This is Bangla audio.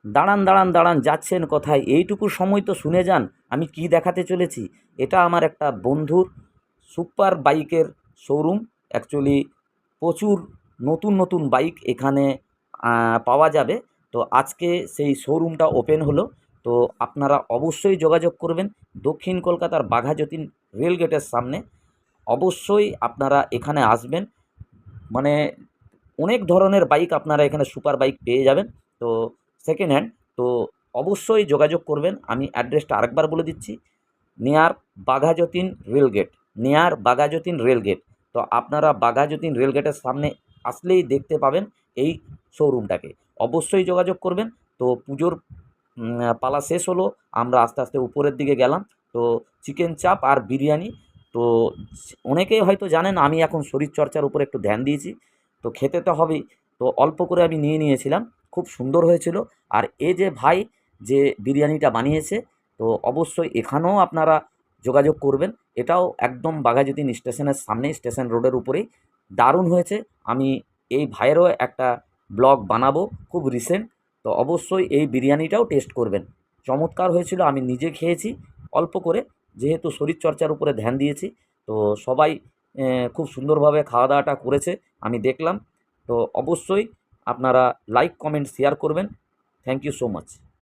দাঁড়ান দাঁড়ান দাঁড়ান, যাচ্ছেন কোথায়? এইটুকু সময় তো শুনে যান আমি কি দেখাতে চলেছি। এটা আমার একটা বন্ধুর সুপার বাইকের শোরুম। অ্যাকচুয়ালি প্রচুর নতুন নতুন বাইক এখানে পাওয়া যাবে। তো আজকে সেই শোরুমটা ওপেন হলো। তো আপনারা অবশ্যই যোগাযোগ করবেন দক্ষিণ কলকাতার বাঘাযতীন রেলগেটের সামনে। অবশ্যই আপনারা এখানে আসবেন। মানে অনেক ধরনের বাইক আপনারা এখানে সুপার বাইক পেয়ে যাবেন। তো সেকেন্ড হ্যান্ড। তো অবশ্যই যোগাযোগ করবেন। আমি অ্যাড্রেসটা আরেকবার বলে দিচ্ছি, near Baghajatin rail gate, near Baghajatin rail gate. তো আপনারা বাঘাযতীন রেলগেটের সামনে আসলেই দেখতে পাবেন এই শোরুমটাকে। অবশ্যই যোগাযোগ করবেন। তো পুজোর পালা শেষ হলো, আমরা আস্তে আস্তে উপরের দিকে গেলাম। তো চিকেন চাপ আর বিরিয়ানি, তো অনেকেই হয়তো জানেন আমি এখন শরীরচর্চার উপর একটু ধ্যান দিয়েছি। তো খেতে তো হবেই। তো অল্প করে আমি নিয়ে নিয়েছিলাম, খুব সুন্দর হয়েছিল। আর এ যে ভাই যে বিরিয়ানিটা বানিয়েছে, তো অবশ্যই এখানেও আপনারা যোগাযোগ করবেন। এটাও একদম বাঘাযতীন স্টেশনের সামনেই, স্টেশন রোডের উপরেই। দারুণ হয়েছে। আমি এই ভাইয়েরও একটা ব্লগ বানাবো খুব রিসেন্ট। তো অবশ্যই এই বিরিয়ানিটাও টেস্ট করবেন। চমৎকার হয়েছিল, আমি নিজে খেয়েছি অল্প করে, যেহেতু শরীরচর্চার উপরে ধ্যান দিয়েছি। তো সবাই খুব সুন্দরভাবে খাওয়া দাওয়াটা করেছে, আমি দেখলাম। তো অবশ্যই আপনারা লাইক কমেন্ট শেয়ার করবেন। Thank you so much.